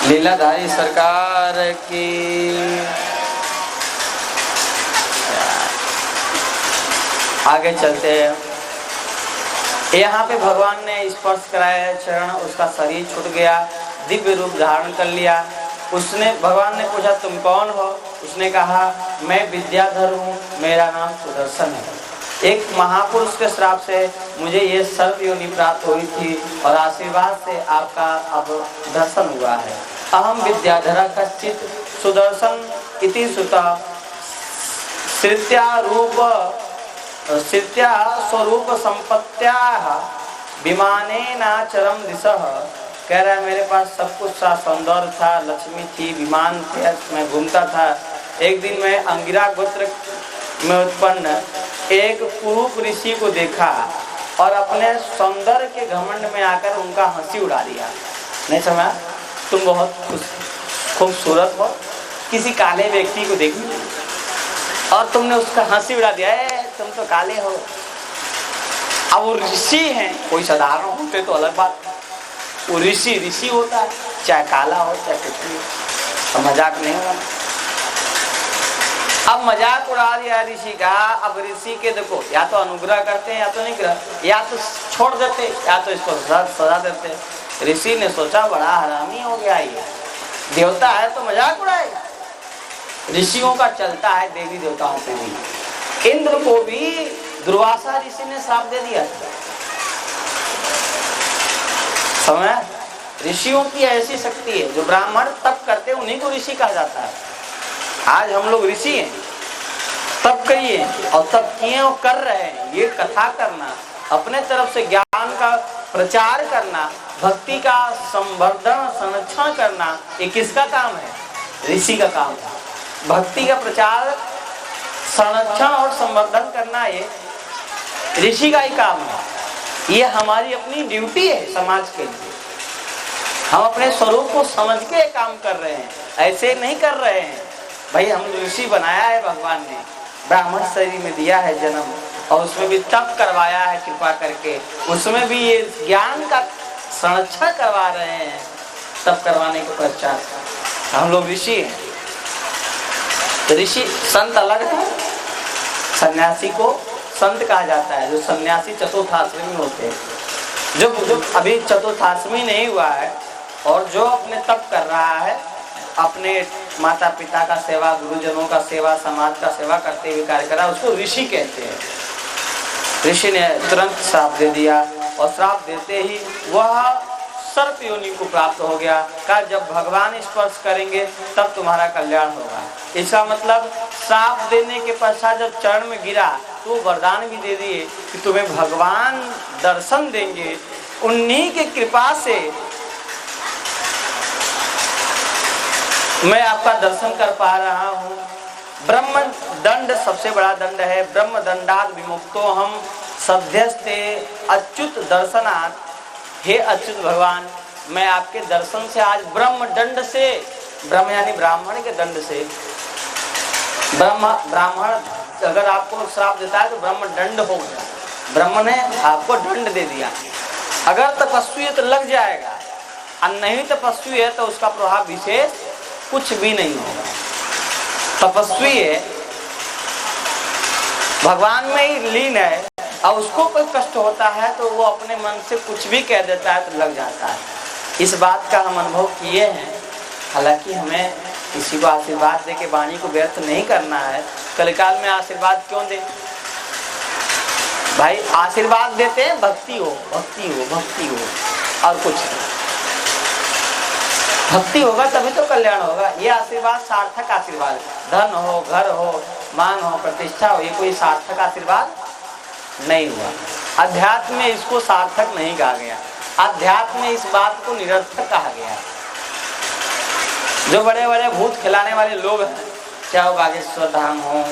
लीलाधारी सरकार की। आगे चलते हैं। यहाँ पे भगवान ने स्पर्श कराया चरण, उसका शरीर छूट गया, दिव्य रूप धारण कर लिया। उसने भगवान ने पूछा तुम कौन हो? उसने कहा मैं विद्याधर हूँ, मेरा नाम सुदर्शन है। एक महापुरुष के श्राप से मुझे ये सर्व योनि प्राप्त हुई थी और आशीर्वाद से आपका अब दर्शन हुआ है। अहम विद्याधरा कश्चित सुदर्शन इति सुता श्रित्या स्वरूप संपत्त्याः विमानेनाचरम दिशः। कह रहा है मेरे पास सब कुछ था, सौंदर्य था, लक्ष्मी थी, विमान थे, मैं घूमता था। एक दिन मैं अंगिरा गोत्र में उत्पन्न एक कुरूप ऋषि को देखा और अपने सौंदर्य के घमंड में आकर उनका हंसी उड़ा दिया। नहीं समझा? तुम बहुत खूबसूरत हो, किसी काले व्यक्ति को देखी और तुमने उसका हंसी उड़ा दिया, तुम तो काले हो। अब वो ऋषि हैं, कोई साधारण होते तो अलग बात, वो ऋषि होता है, चाहे काला हो चाहे कुछ भी हो, तो मजाक नहीं होगा। अब मजाक उड़ा दिया ऋषि का। अब ऋषि के देखो, या तो अनुग्रह करते हैं या तो नहीं करते, या तो छोड़ देते या तो इसको सजा देते। ऋषि ने सोचा बड़ा हरामी हो गया ये, देवता है तो मजाक उड़ाएगा। ऋषियों का चलता है देवी देवताओं पे भी। इंद्र को भी दुर्वासा ऋषि ने श्राप दे दिया। समझ? ऋषियों की ऐसी शक्ति है, जो ब्राह्मण तप करते हैं उन्हीं को ऋषि कहा जाता है। आज हम लोग ऋषि हैं, तप करिए और तप किए और कर रहे हैं। ये कथा करना, अपने तरफ से ज्ञान का प्रचार करना, भक्ति का संवर्धन संरक्षण करना, ये किसका काम है? ऋषि का काम है। भक्ति का प्रचार, संरक्षण और संवर्धन करना ये ऋषि का ही काम है। ये हमारी अपनी ड्यूटी है समाज के लिए। हम अपने स्वरूप को समझ के काम कर रहे हैं, ऐसे नहीं कर रहे हैं। भाई हम ऋषि बनाया है भगवान ने, ब्राह्मण शरीर में दिया है जन्म, और उसमें भी तप करवाया है कृपा करके, उसमें भी ये ज्ञान का संरक्षण करवा रहे हैं। तप करवाने के पश्चात हम लोग ऋषि हैं। ऋषि संत अलग है, सन्यासी को संत कहा जाता है। जो सन्यासी चतुर्थाश्रमी होते हैं, जो अभी चतुर्थाश्रमी नहीं हुआ है और जो अपने तप कर रहा है, अपने माता पिता का सेवा, गुरुजनों का सेवा, समाज का सेवा करते हुए कार्य कर रहा है, उसको ऋषि कहते हैं। ऋषि ने तुरंत श्राप दे दिया और श्राप देते ही वह सर्प योनि को प्राप्त हो गया। कहा जब भगवान स्पर्श करेंगे तब तुम्हारा कल्याण होगा। इसका मतलब श्राप देने के पश्चात जब चरण में गिरा तो वरदान भी दे दिए कि तुम्हें भगवान दर्शन देंगे। उन्हीं की कृपा से मैं आपका दर्शन कर पा रहा हूँ। ब्रह्म दंड सबसे बड़ा दंड है। ब्रह्म दंडात विमुक्तो हम सध्यस्ते अच्युत दर्शनात्। हे अच्युत भगवान, मैं आपके दर्शन से आज ब्रह्म दंड से, ब्रह्म यानी ब्राह्मण के दंड से, ब्राह्मण अगर आपको श्राप देता है तो ब्रह्म दंड हो गया। ब्रह्म ने आपको दंड दे दिया। अगर तपस्वी है तो लग जाएगा, और नहीं तपस्वी है तो उसका प्रभाव विशेष कुछ भी नहीं होगा। तपस्वी है, भगवान में ही लीन है, और उसको कोई कष्ट होता है तो वो अपने मन से कुछ भी कह देता है तो लग जाता है। इस बात का हम अनुभव किए हैं। हालांकि हमें किसी को आशीर्वाद दे के वाणी को व्यर्थ नहीं करना है। कलिकाल में आशीर्वाद क्यों दे भाई? आशीर्वाद देते हैं भक्ति हो, भक्ति हो, भक्ति हो, और कुछ नहीं। भक्ति होगा तभी तो कल्याण होगा। ये आशीर्वाद सार्थक आशीर्वाद है। धन हो, घर हो, मान हो, प्रतिष्ठा हो, ये कोई सार्थक आशीर्वाद नहीं हुआ। अध्यात्म में इसको सार्थक नहीं कहा गया। अध्यात्म में इस बात को निरर्थक कहा गया। जो बड़े बड़े भूत खिलाने वाले लोग हैं, चाहे वो बागेश्वर धाम हो,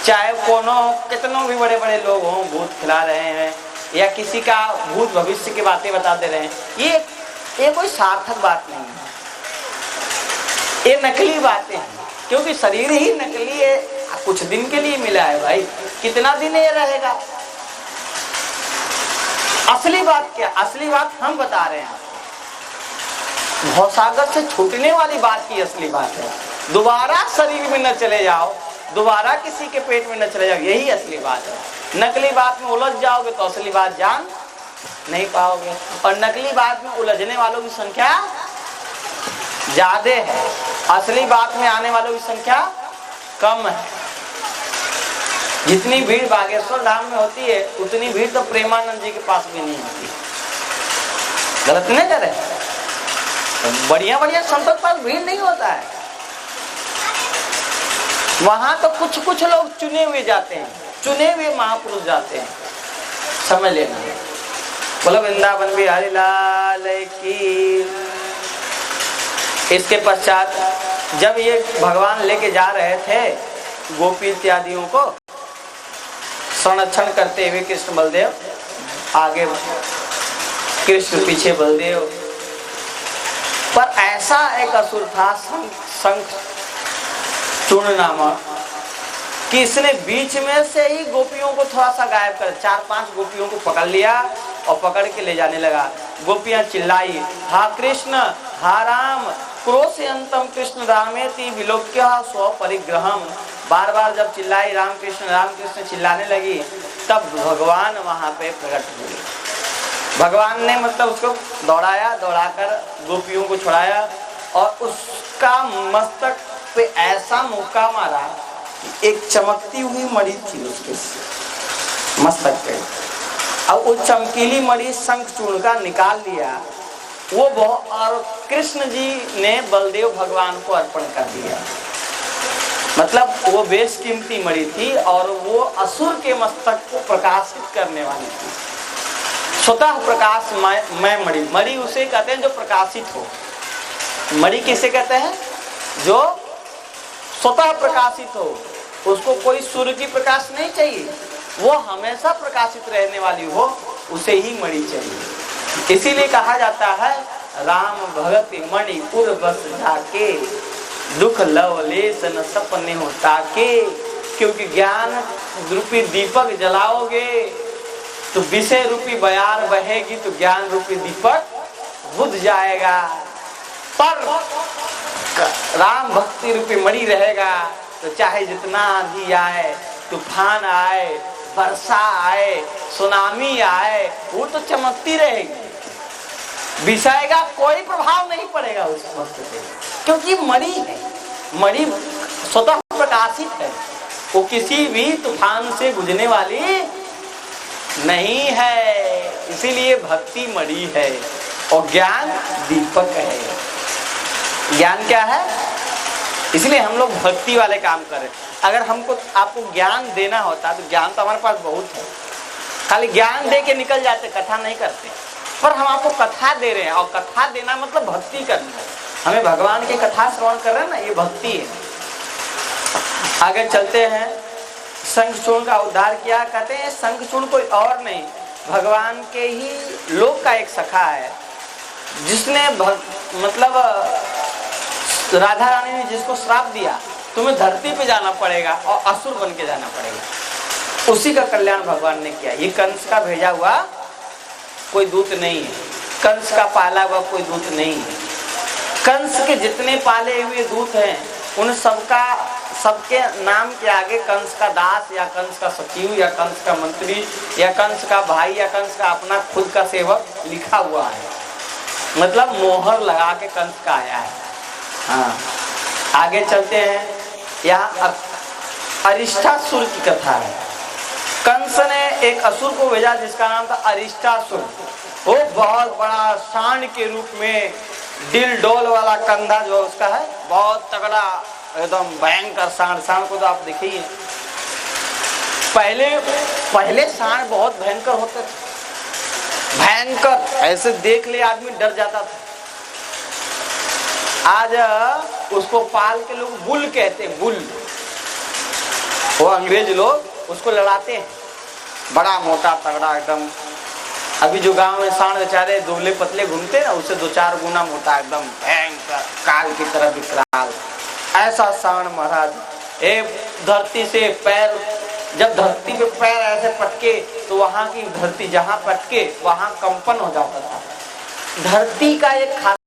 चाहे कोनो कितनों भी बड़े बड़े लोग हों, भूत खिला रहे हैं या किसी का भूत भविष्य की बातें बता दे रहे हैं, ये कोई सार्थक बात नहीं है। ये नकली बातें हैं, क्योंकि शरीर ही नकली है। कुछ दिन के लिए मिला है भाई, कितना दिन ये रहेगा? असली बात क्या? असली बात हम बता रहे हैं। भवसागर से छूटने वाली बात ही असली बात है। दोबारा शरीर में न चले जाओ, दोबारा किसी के पेट में न चले जाओ, यही असली बात है। नकली बात में उलझ जाओगे तो असली बात जान नहीं पाओगे, और नकली बात में उलझने वालों की संख्या ज्यादा है, असली बात में आने वालों की संख्या कम है। जितनी भीड़ बागेश्वर धाम में होती है उतनी भीड़ तो प्रेमानंद जी के पास भी नहीं होती। गलत नहीं करे, बढ़िया बढ़िया संतों के पास भीड़ नहीं होता है। वहां तो कुछ कुछ लोग चुने हुए जाते हैं, चुने हुए महापुरुष जाते हैं, समझ लेना। बोलो वृंदावन बिहारी लाल की। इसके पश्चात जब ये भगवान लेके जा रहे थे गोपी इत्यादियों को संरक्षण करते हुए, कृष्ण बलदेव आगे, कृष्ण पीछे बलदेव, पर ऐसा एक असुर था शंखचूर्ण नामक कि इसने बीच में से ही गोपियों को थोड़ा सा गायब कर, 4-5 गोपियों को पकड़ लिया और पकड़ के ले जाने लगा। गोपियां चिल्लाई, हा कृष्ण हा राम क्रोशयंतम कृष्ण रामेति विलोक्य स्व परिग्रहम। बार बार जब चिल्लाई राम कृष्ण चिल्लाने लगी, तब भगवान वहां पे प्रकट हुए। भगवान ने मतलब उसको दौड़ाया, दौड़ाकर गोपियों को छुड़ाया और उसका मस्तक पे ऐसा मुक्का मारा कि एक चमकती हुई मणि थी उसके मस्तक पे, अब वो चमकीली मणि शंखचूर्ण का निकाल लिया वो और कृष्ण जी ने बलदेव भगवान को अर्पण कर दिया। मतलब वो बेशकीमती मणि थी और वो असुर के मस्तक को प्रकाशित करने वाली थी। स्वतः प्रकाश मैं मणि, मणि उसे कहते हैं जो प्रकाशित हो। मणि किसे कहते हैं? जो स्वतः प्रकाशित हो, उसको कोई सूर्य की प्रकाश नहीं चाहिए, वो हमेशा प्रकाशित रहने वाली हो, उसे ही मणि चाहिए। इसीलिए कहा जाता है राम भगत मणि उर बस जाके दुख लवलेश न सपने हो ताके। क्योंकि ज्ञान रूपी दीपक जलाओगे तो विषय रूपी बयार बहेगी तो ज्ञान रूपी दीपक बुझ जाएगा। पर राम भक्ति रूपी मणि रहेगा तो चाहे जितना आंधी आए, तूफान आए, वर्षा आए, सुनामी आए, वो तो चमकती रहेगी, विषय का कोई प्रभाव नहीं पड़ेगा उस वस्तु पे, क्योंकि मणि है। मणि स्वतः प्रकाशित है, वो किसी भी तूफान से गुजरने वाली नहीं है। इसीलिए भक्ति मणि है और ज्ञान दीपक है। ज्ञान क्या है? इसलिए हम लोग भक्ति वाले काम करें। अगर हमको आपको ज्ञान देना होता तो ज्ञान तो हमारे पास बहुत है, खाली ज्ञान दे के निकल जाते, कथा नहीं करते। पर हम आपको कथा दे रहे हैं और कथा देना मतलब भक्ति करना है। हमें भगवान की कथा श्रवण कर रहे हैं ना, ये भक्ति है। आगे चलते हैं। शंखचूर्ण का उद्धार किया, कहते हैं शंखचूर्ण कोई और नहीं, भगवान के ही लोक का एक सखा है, जिसने मतलब राधा रानी ने जिसको श्राप दिया तुम्हें धरती पे जाना पड़ेगा और असुर बन के जाना पड़ेगा, उसी का कल्याण भगवान ने किया। ये कंस का भेजा हुआ कोई दूत नहीं है, कंस का पाला हुआ कोई दूत नहीं है। कंस के जितने पाले हुए दूत हैं उन सबके नाम के आगे कंस का दास या कंस का सचिव या कंस का मंत्री या कंस का भाई या कंस का अपना खुद का सेवक लिखा हुआ है, मतलब मोहर लगा के कंस का आया है। हाँ, आगे चलते हैं। यहाँ अरिष्टासुर की कथा है। कंस ने एक असुर को भेजा जिसका नाम था अरिष्टासुर। वो बहुत बड़ा सांड के रूप में, दिल डोल वाला कंधा जो उसका है, बहुत तगड़ा एकदम भयंकर सांड। सांड को तो आप देखिए, पहले सांड बहुत भयंकर होते थे, भयंकर, ऐसे देख ले आदमी डर जाता था। आज उसको पाल के लोग बुल कहते हैं, बुल। वो अंग्रेज लोग उसको लड़ाते हैं, बड़ा मोटा तगड़ा एकदम। अभी जो गांव में सांड बेचारे दुबले पतले घूमते हैं ना, उससे 2-4 गुना मोटा, एकदम भयंकर, काल की तरह विकराल ऐसा सांड महाराज। एक धरती से पैर, जब धरती पे पैर ऐसे पटके तो वहां की धरती जहां पटके वहां कंपन हो जाता था। धरती का एक